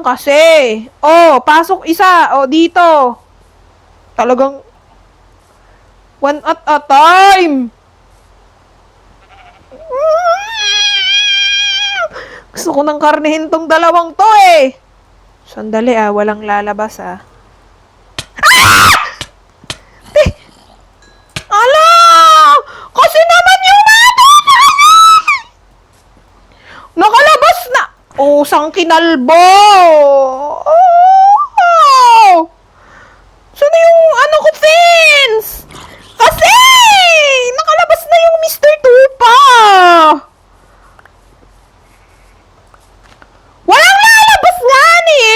lang kasi. Oh, pasok isa. Oh, dito. Talagang one at a time. Gusto ko ng karnehin tong dalawang to eh. Sandali walang lalabas Ala! Kasi naman yung nakalabas na! Oh, sang kinalbo! Oh! Saan yung ano ko, Vince? Kasi! Nakalabas na yung Mr. Tupa! Walang lalabas nga ni!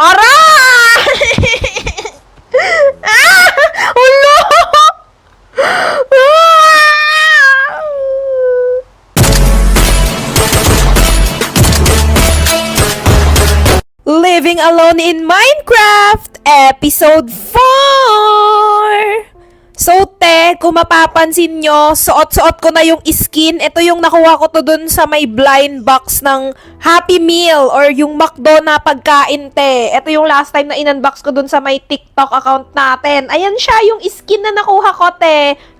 Aray! Ah! Ulo! Living Alone in Minecraft, Episode 4! So, kung mapapansin nyo, suot-suot ko na yung skin. Ito yung nakuha ko to dun sa may blind box ng Happy Meal or yung McDo na pagkain, Ito yung last time na in-unbox ko dun sa may TikTok account natin. Ayan siya, yung skin na nakuha ko,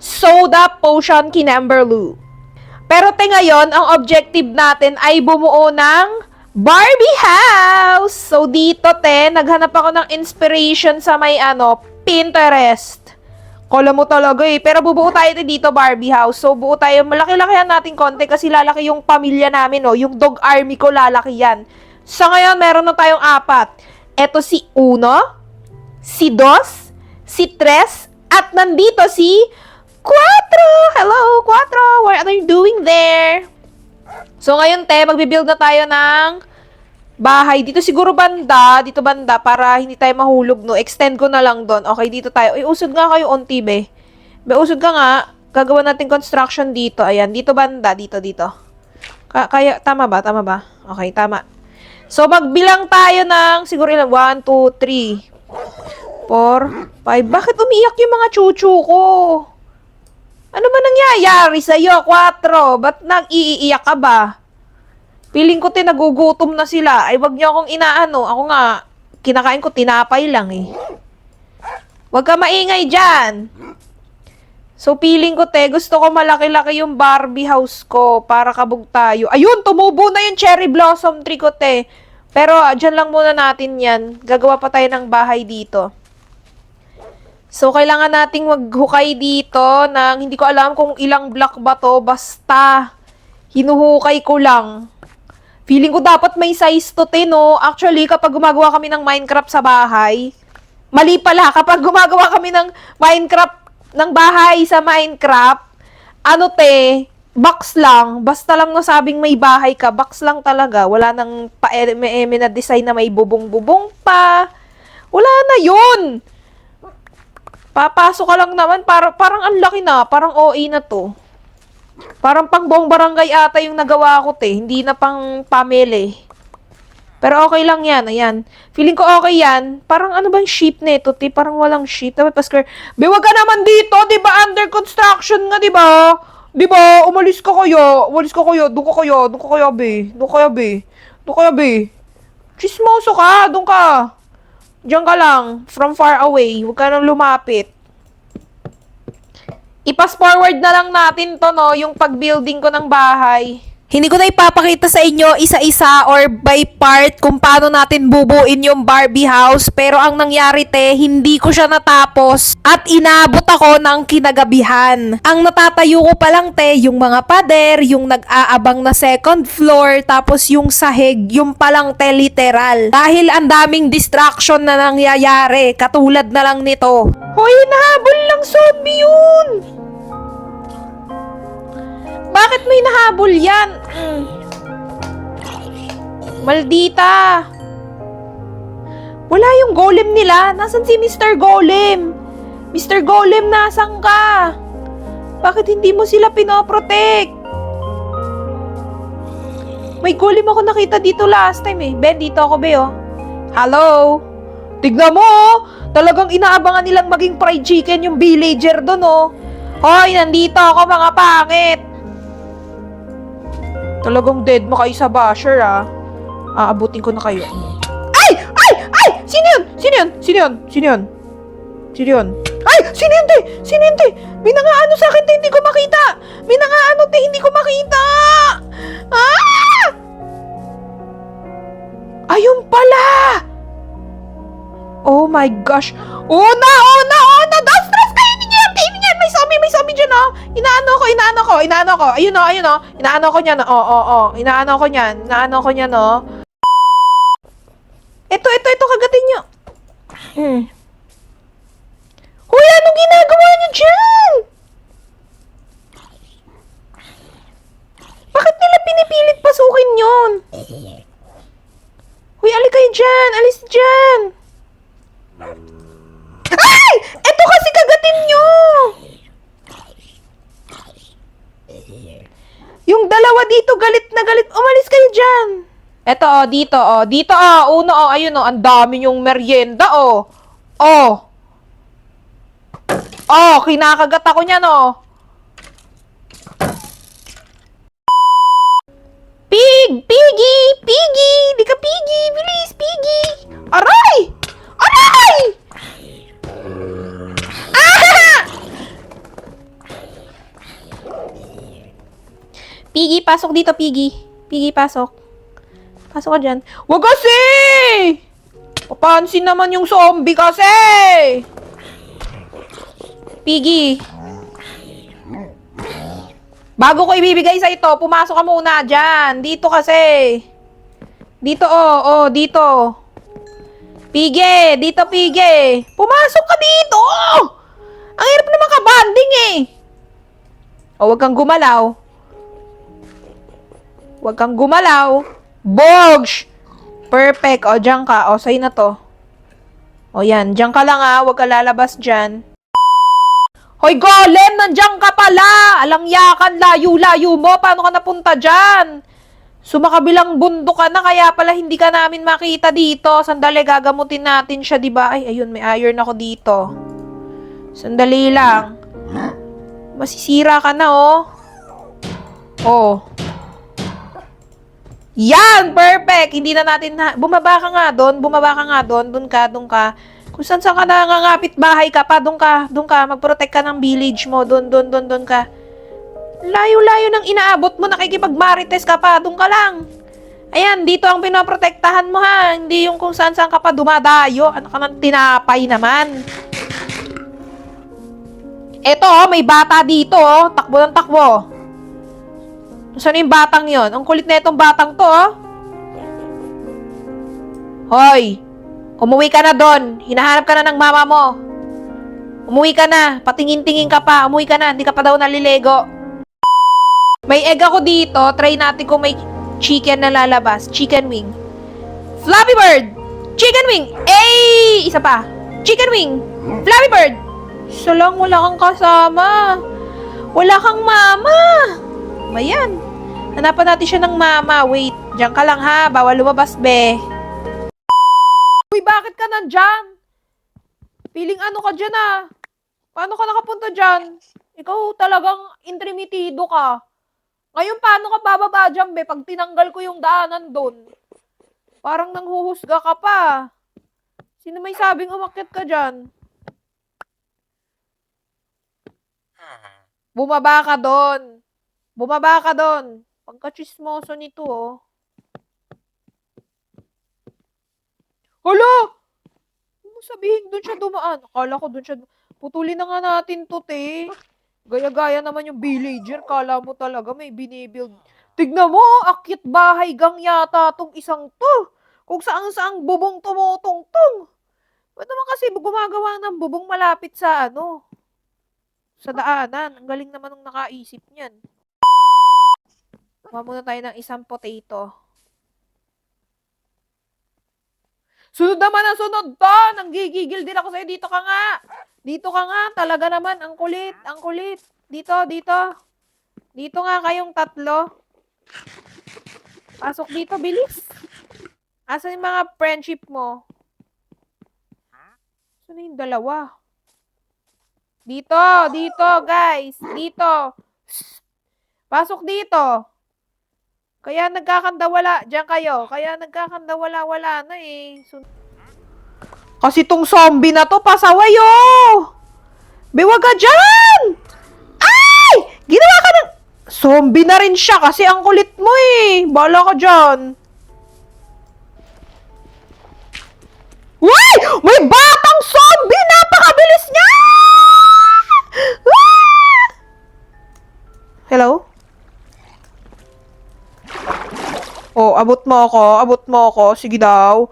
Soda Potion Kinamberloo. Pero, ngayon, ang objective natin ay bumuo ng Barbie house! So, dito, naghanap ako ng inspiration sa may, Pinterest. Kala mo talaga Pero bubuo tayo dito, Barbie house. So, buo tayo. Malaki-lakihan natin konti kasi lalaki yung pamilya namin, Yung dog army ko, lalaki yan. So, ngayon, meron na tayong 4. Ito si 1, si 2, si 3, at nandito si 4. Hello, 4. What are you doing there? So, ngayon, magbibuild na tayo ng bahay. Dito siguro dito banda, para hindi tayo mahulog, Extend ko na lang doon. Okay, dito tayo. Usod nga kayo, onti, be. Usod ka nga. Gagawa natin construction dito. Ayan, dito banda. Dito. Kaya, tama ba? Okay, tama. So, magbilang tayo ng, siguro ilang, 1, 2, 3, 4, 5. Bakit umiyak yung mga chuchu ko? Ano ba nangyayari sa'yo, 4? Ba't nag-iiyak ka ba? Piling ko nagugutom na sila. Ay, wag niyo akong inaano. Ako nga, kinakain ko tinapay lang Wag ka maingay dyan. So, piling ko gusto ko malaki-laki yung Barbie house ko para kabog tayo. Ayun, tumubo na yung cherry blossom tree ko, Pero, dyan lang muna natin yan. Gagawa pa tayo ng bahay dito. So, kailangan nating maghukay dito ng, hindi ko alam kung ilang block ba to. Basta, hinuhukay ko lang. Feeling ko dapat may size to, Actually, kapag gumagawa kami ng Minecraft sa bahay, mali pala, kapag gumagawa kami ng Minecraft, ng bahay sa Minecraft, box lang. Basta lang nasabing may bahay ka, box lang talaga. Wala nang pa-eme na design na may bubong-bubong pa. Wala na yun! Papasok ka lang naman, parang ang laki na, parang OA na to. Parang pang buong barangay ata yung nagawa ko, Hindi na pang pamele. Pero okay lang yan, ayan. Feeling ko okay yan. Parang ano bang sheep nito, Parang walang sheep. Dapat pa-square. Wag ka naman dito, di ba? Under construction nga, di ba? Di ba? Umalis ka kayo. Doon ka kayo, be. Chismoso ka, doon ka. Diyan ka lang. From far away. Huwag ka nang lumapit. I-pass forward na lang natin to, yung pag-building ko ng bahay. Hindi ko na ipapakita sa inyo isa-isa or by part kung paano natin bubuin yung Barbie house. Pero ang nangyari, hindi ko siya natapos at inabot ako ng kinagabihan. Ang natatayo ko pa lang, yung mga pader, yung nag-aabang na second floor, tapos yung sahig, yung palang, literal. Dahil ang daming distraction na nangyayari, katulad na lang nito. Hoy, nahabol lang zombie yun! Bakit may nahabol yan? Maldita! Wala yung golem nila. Nasaan si Mr. Golem? Mr. Golem, nasan ka? Bakit hindi mo sila pinoprotect? May golem ako nakita dito last time Ben, dito ako, be, Hello? Tignan mo, Talagang inaabangan nilang maging fried chicken yung villager doon, Hoy, nandito ako, mga pangit! Talagang dead mo kayo sa basher, ah. Aabutin ko na kayo. Ay! Ay! Ay! Sino yun? Sino yun? Sino yun? Sino yun? Sino yun? Ay! Sino yun, te? Sino yun, te? May nangaano sa akin, te. Hindi ko makita. May nangaano, te. Hindi ko makita. Ah! Ayun pala! Oh my gosh. Una! Stress kayo niyan! Kayo niyan! May zombie dyan, oh. Inaano ko. Ayun, oh. Inaano ko niyan, oh. Inaano ko niyan, oh. Ito, kagatin nyo. Hoy, anong ginagawa niyo dyan? Bakit nila pinipilit pasukin yun? Hoy, alik kayo dyan. Alis dyan. Ay! Ito kasi kagatin nyo. Yung dalawa dito, galit na galit. Umalis kayo dyan. Eto, oh, dito, oh. Dito, oh. Uno, oh. Ayun, oh. Ang dami yung merienda, oh. Oh. Oh, kinakagat ako niyan, oh. Piggy! Di ka piggy! Bilis, piggy! Aray! Ah! Piggy, pasok dito, Piggy. Piggy, pasok. Pasok ka dyan. Wag kasi! Papansin naman yung zombie kasi! Piggy. Bago ko ibibigay sa ito, pumasok ka muna dyan. Dito kasi. Dito, oh, dito. Piggy, dito, Piggy. Pumasok ka dito! Ang hirap naman ka-banding eh. Oh, wag kang gumalaw. Huwag kang gumalaw. Bogs! Perfect. O, dyan ka. O, sa'yo na to. O, yan. Dyan ka lang, ha. Huwag ka lalabas dyan. Hoy, Golem! Nandyan ka pala! Alang yakan, layo-layo mo. Paano ka napunta dyan? Sumakabilang bundok ka na, kaya pala hindi ka namin makita dito. Sandali, gagamutin natin siya, diba? Ay, ayun, may iron ako dito. Sandali lang. Masisira ka na, oh. Oh. Yan! Perfect! Hindi na natin bumaba ka nga doon. Doon ka. Kung saan ka nangangapit bahay ka pa, doon ka. Mag-protect ka ng village mo. Doon ka. Layo-layo ng inaabot mo. Nakikipag-marites ka pa. Doon ka lang. Ayan, dito ang pinoprotektahan mo, ha. Hindi yung kung saan ka pa dumadayo. Ano ka nang tinapay naman. Eto, oh, may bata dito, oh. Takbo ng takbo. Saan yung batang yon? Ang kulit na itong batang to, oh. Hoy! Umuwi ka na doon. Hinahanap ka na ng mama mo. Umuwi ka na. Patingin-tingin ka pa. Umuwi ka na. Hindi ka pa daw nalilego. May egg ako dito. Try natin kung may chicken na lalabas. Chicken wing. Flappy Bird! Chicken wing! Ay! Isa pa. Chicken wing! Flappy Bird! Isa lang, wala kang kasama. Wala kang mama. Ayan. Hanapan natin siya ng mama. Wait. Diyan ka lang, ha. Bawal lumabas, be. Uy, bakit ka nandyan? Piling ano ka dyan, ah. Paano ka nakapunta dyan? Ikaw talagang intrimitido ka. Ngayon, paano ka bababa dyan, be? Pag tinanggal ko yung daanan doon. Parang nanghuhusga ka pa. Sino may sabing umakyat ka dyan? Bumaba ka doon. Pagka-chismoso nito, oh. Hala! Huwag mo sabihin doon siya dumaan. Akala ko doon siya. Putulin na nga natin to, te. Gaya-gaya naman yung villager. Kala mo talaga may binibuild. Tignan mo, akit bahay gang yata tong isang to. Kung saan-saang bubong tumutungtong. Ba't naman kasi gumagawa ng bubong malapit sa sa daanan. Ang galing naman ng nakaisip niyan. Kuha muna tayo ng isang potato. Sunod naman ang sunod to! Nanggigigil din ako sa'yo. Dito ka nga. Talaga naman. Ang kulit. Dito. Dito nga kayong tatlo. Pasok dito, bilis. Asan yung mga friendship mo? Saan yung dalawa? Dito, guys. Dito. Pasok dito. Kaya nagkakandawala, diyan kayo. Kaya nagkakandawala-wala na eh. Kasi tong zombie na to, pasaway oh! Biwag ka dyan! Ay! Ginawa ka ng... Zombie na rin siya kasi ang kulit mo eh. Bala ka dyan. Uy! May batang zombie! Napakabilis niya! Ah! Hello? Oh, abot mo ako. Abot mo ako. Sige daw.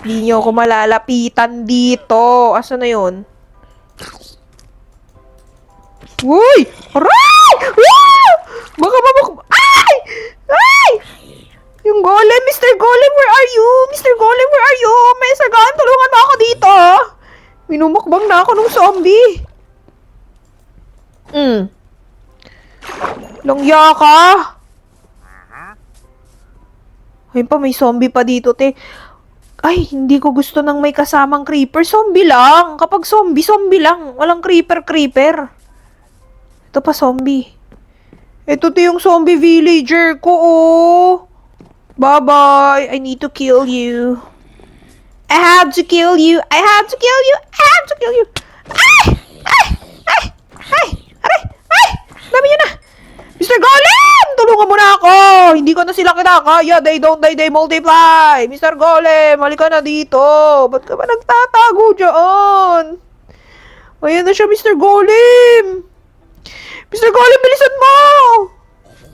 Hindi niyo ako malalapitan dito. Asa na yun? Uy! Aray! Ah! Baka mabuk... Ay! Ay! Yung golem, Mr. Golem, where are you? Mr. Golem, where are you? May sagaan, tulungan mo ako dito. Minumukbang na ako ng zombie. Langya ka. Ayun pa, may zombie pa dito, te. Ay, hindi ko gusto ng may kasamang creeper. Zombie lang. Kapag zombie, zombie lang. Walang creeper. Ito pa, zombie. Ito to yung zombie villager ko, oh. Bye-bye. I need to kill you. I have to kill you. I have to kill you. I have to kill you. Ay! Ay! Ay! Ay! Aray! Ay! Dami nyo na! Mr. Golem! Tulungan mo na ako! Hindi ko na sila kinakaya. They don't die, they multiply. Mr. Golem, halika na dito. Ba't ka ba nagtatago dyan? Ayan na siya, Mr. Golem. Mr. Golem, bilisan mo!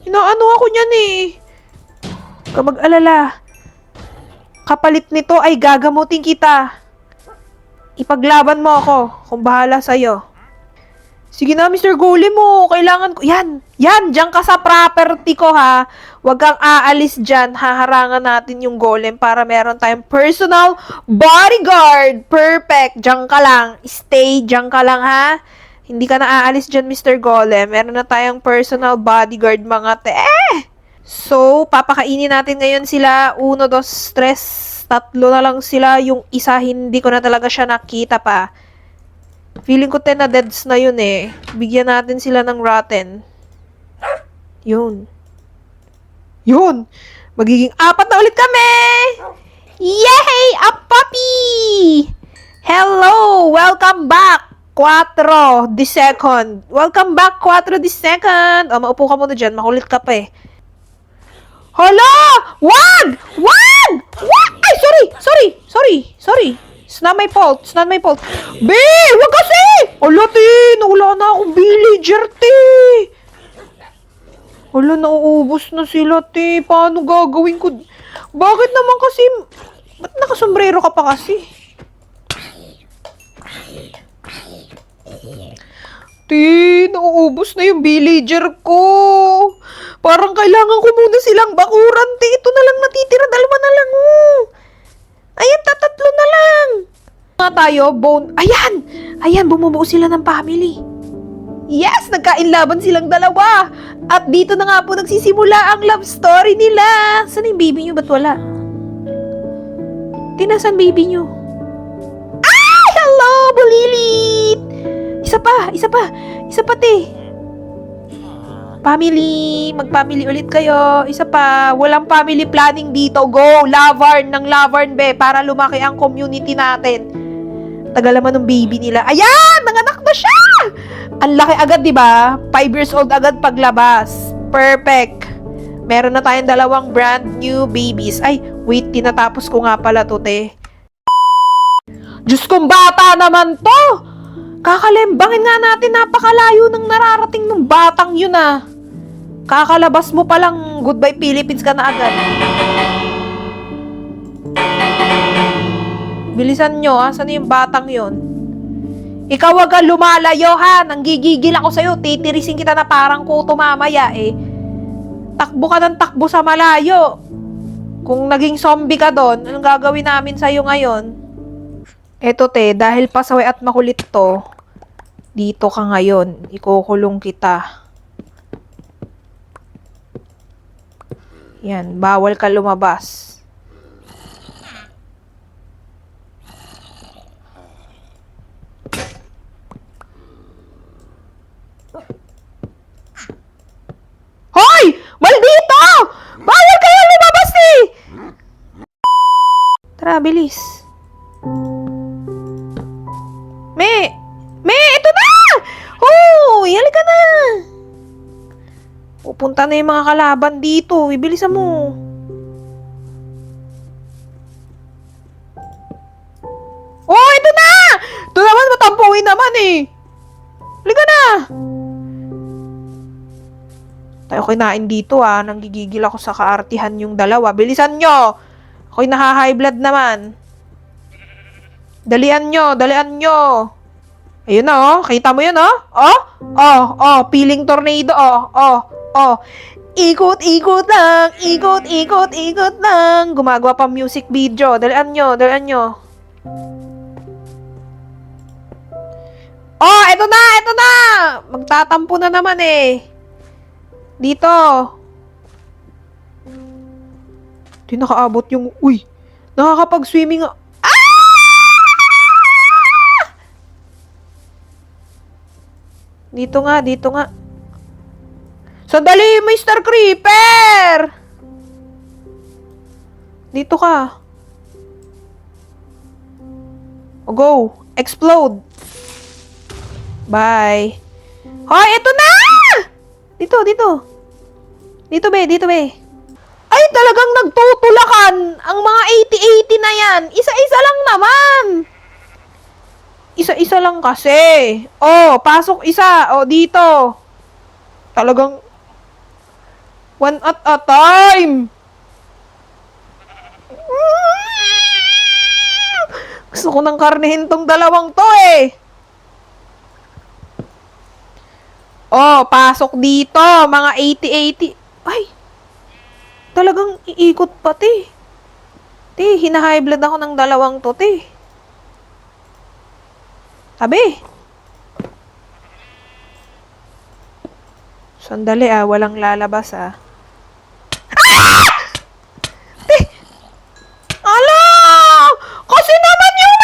Inaano ako niyan eh. Huwag ka mag-alala. Kapalit nito ay gagamutin kita. Ipaglaban mo ako kung bahala sa'yo. Sige na, Mr. Golem mo. Kailangan ko... Yan! Yan! Diyan ka sa property ko, ha? Huwag kang aalis dyan. Haharangan natin yung golem para meron tayong personal bodyguard. Perfect! Diyan ka lang. Stay diyan ka lang, ha? Hindi ka na aalis dyan, Mr. Golem. Meron na tayong personal bodyguard, mga te. So, papakainin natin ngayon sila. 1, 2, 3. 3 na lang sila. Yung isa, hindi ko na talaga siya nakita pa. Feeling ko 10 na deads na yun eh. Bigyan natin sila ng rotten. Yun. Yun! Magiging 4 na ulit kami! Yay! A puppy! Hello! Welcome back! 4 the second. Welcome back, 4 the second. O, maupo ka muna dyan. Makulit ka pa eh. Hala! Wag! Wag! Wag! Ay, sorry. It's not my fault. Be! Wag kasi! Ala, te! Nawala na akong villager, te! Ala, nauubos na sila, te. Paano gagawin ko? Bakit naman kasi... Ba't nakasombrero ka pa kasi? Te, nauubos na yung villager ko. Parang kailangan ko muna silang bakuran, te. Ito na lang natitira. 2 na lang, oh. Ayan, 3 na lang. Tayo, bone. Ayan, bumubuo sila ng family. Yes, nagkainlaban silang 2. At dito na nga po nagsisimula ang love story nila. Saan yung baby nyo? Ba't wala? Tinasan baby nyo? Ay, hello, bulilit. Isa pa, te. Family, mag-family ulit kayo. Isa pa, walang family planning dito. Go, Lavarn ng Lavarn, be, para lumaki ang community natin. Tagal naman ng baby nila. Ayan, nanganak na siya! Ang laki agad, di ba? 5 years old agad paglabas. Perfect. Meron na tayong 2 brand new babies. Ay, wait, tinatapos ko nga pala to, te. Diyos kong bata naman to! Kakalembangin nga natin, napakalayo ng nararating ng batang yun ah. Kakalabas mo palang goodbye Philippines ka na agad. Bilisan nyo ha, saan yung batang yun? Ikaw wag ka lumalayo ha, nanggigigil ako sa'yo, titirisin kita na parang kuto mamaya eh. Takbo ka ng takbo sa malayo. Kung naging zombie ka doon, anong gagawin namin sa'yo ngayon? Eto te, dahil pasaway at makulit to, dito ka ngayon, ikukulong kita. Yan, bawal ka lumabas. Tara, bilis. Me, ito na! Hoy, halika na! Pupunta na yung mga kalaban dito. Ibilisan mo. Oh, ito na! Ito naman, matampuin naman eh. Halika na! Tayo kinain dito ah. Nanggigigil ako sa kaartihan yung dalawa. Bilisan nyo! Ako'y naha-high blood naman. Dalian nyo. Ayun na oh. Kita mo yun oh. Oh. Peeling tornado oh. Ikot lang. Gumagawa pa music video. Dalian nyo. Oh, eto na. Magtatampo na naman eh. Dito. Di nakaabot yung... Uy, nakakapag-swimming... Dito nga. Sandali, Mr. Creeper! Dito ka. O, go. Explode. Bye. Hoy, ito na! Dito. Dito, be. Ay, talagang nagtutulakan ang mga 80-80 na yan. Isa-isa lang naman. Isa-isa lang kasi. Oh, pasok isa. Oh, dito. Talagang one at a time. Gusto ko ng karnehin tong dalawang to eh. Oh, pasok dito. Mga 80-80. Ay, talagang iikot pati. Hina-high blood ako ng dalawang to, Tabi. Sandali walang lalabas Ala! Kasi naman yung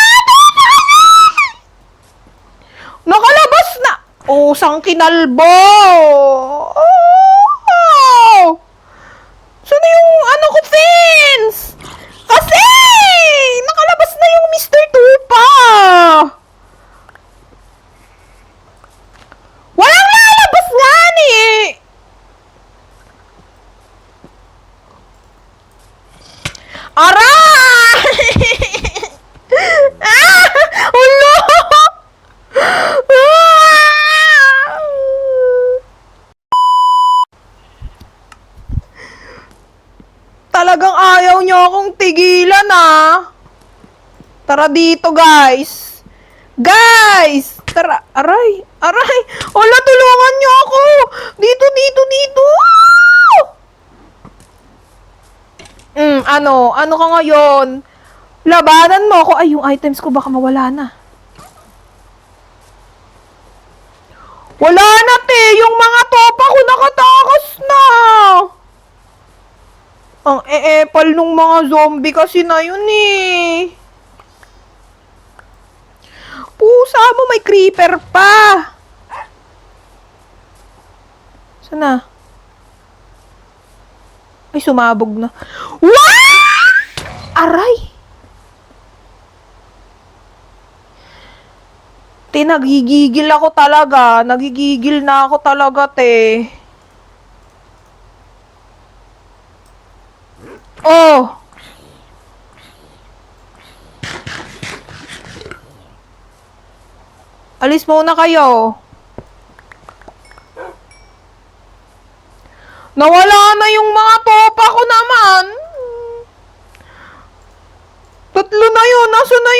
nakalabas na! Oh, sang kinalbo! Oh! Saan yung ko, Vince? Kasi! Nakalabas na yung Mr. Tupa! Walang lalabas nga ni! Ulo! Talagang ayaw niyo akong tigilan Tara dito, guys. Tara. Aray. Wala, tulungan niyo ako. Dito. Ano ka ngayon? Labanan mo ako. Ay, yung items ko baka mawala na. Wala na, yung mga topa ko nakatakas na. Ang eepal nung mga zombie kasi na yun eh. Pusa mo, may creeper pa. Sana? Ay, sumabog na. What? Aray! Nagigigil ako talaga. Nagigigil na ako talaga, Oh! Alis muna kayo. Nawala na yung mga topa ko naman. Tatlo na yun. Nasaan na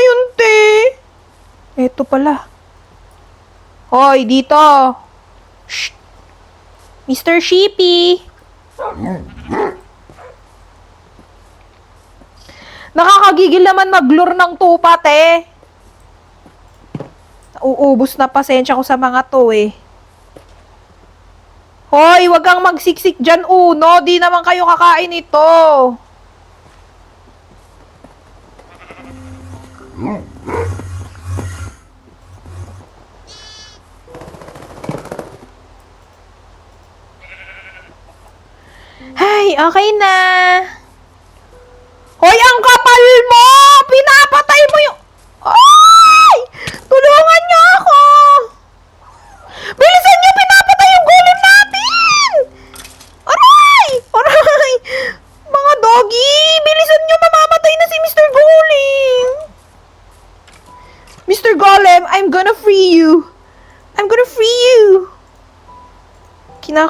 yun, Eto pala. Hoy, dito. Shh. Mr. Sheepy. Nakakagigil naman maglure ng tupa, Uubos na pasensya ko sa mga to, Hoy, wag kang magsiksik dyan, Uno. Di naman kayo kakain ito. Ay, okay na.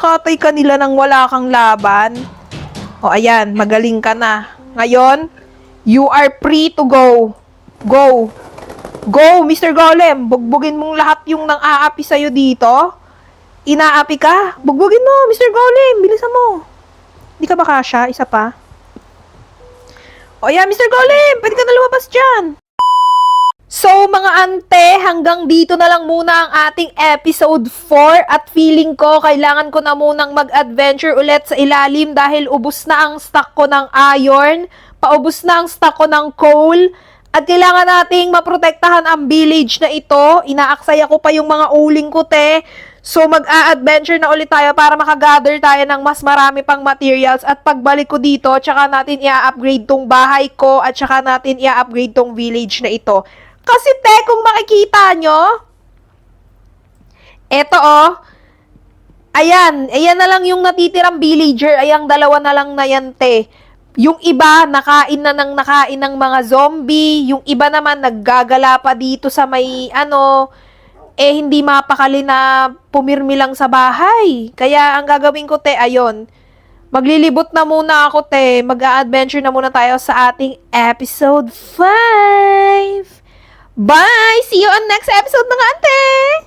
kinakatay ka nila nang wala kang laban. O ayan, magaling ka na. Ngayon, you are free to go. Go. Go, Mr. Golem. Bugbugin mong lahat yung nang aapi sa'yo dito. Inaapi ka. Bugbugin mo, Mr. Golem. Bilisan mo. Hindi ka ba kasya? Isa pa. O ayan, Mr. Golem. Pwede ka na lumabas dyan. So, mga ante, hanggang dito na lang muna ang ating episode 4 at feeling ko, kailangan ko na munang mag-adventure ulit sa ilalim dahil ubos na ang stock ko ng iron, paubos na ang stock ko ng coal, at kailangan nating maprotektahan ang village na ito. Inaaksaya ko pa yung mga uling ko, te. So, mag-a-adventure na ulit tayo para makagather tayo ng mas marami pang materials at pagbalik ko dito, tsaka natin i-upgrade tong bahay ko at tsaka natin i-upgrade tong village na ito. Kasi te, kung makikita nyo, eto ayan na lang yung natitirang villager, ayang dalawa na lang na yan te. Yung iba, nakain ng mga zombie, yung iba naman naggagala pa dito sa may hindi mapakali na pumirmi lang sa bahay. Kaya ang gagawin ko te, ayon, maglilibot na muna ako te, mag-a-adventure na muna tayo sa ating episode 5. Bye! See you on next episode mga ante!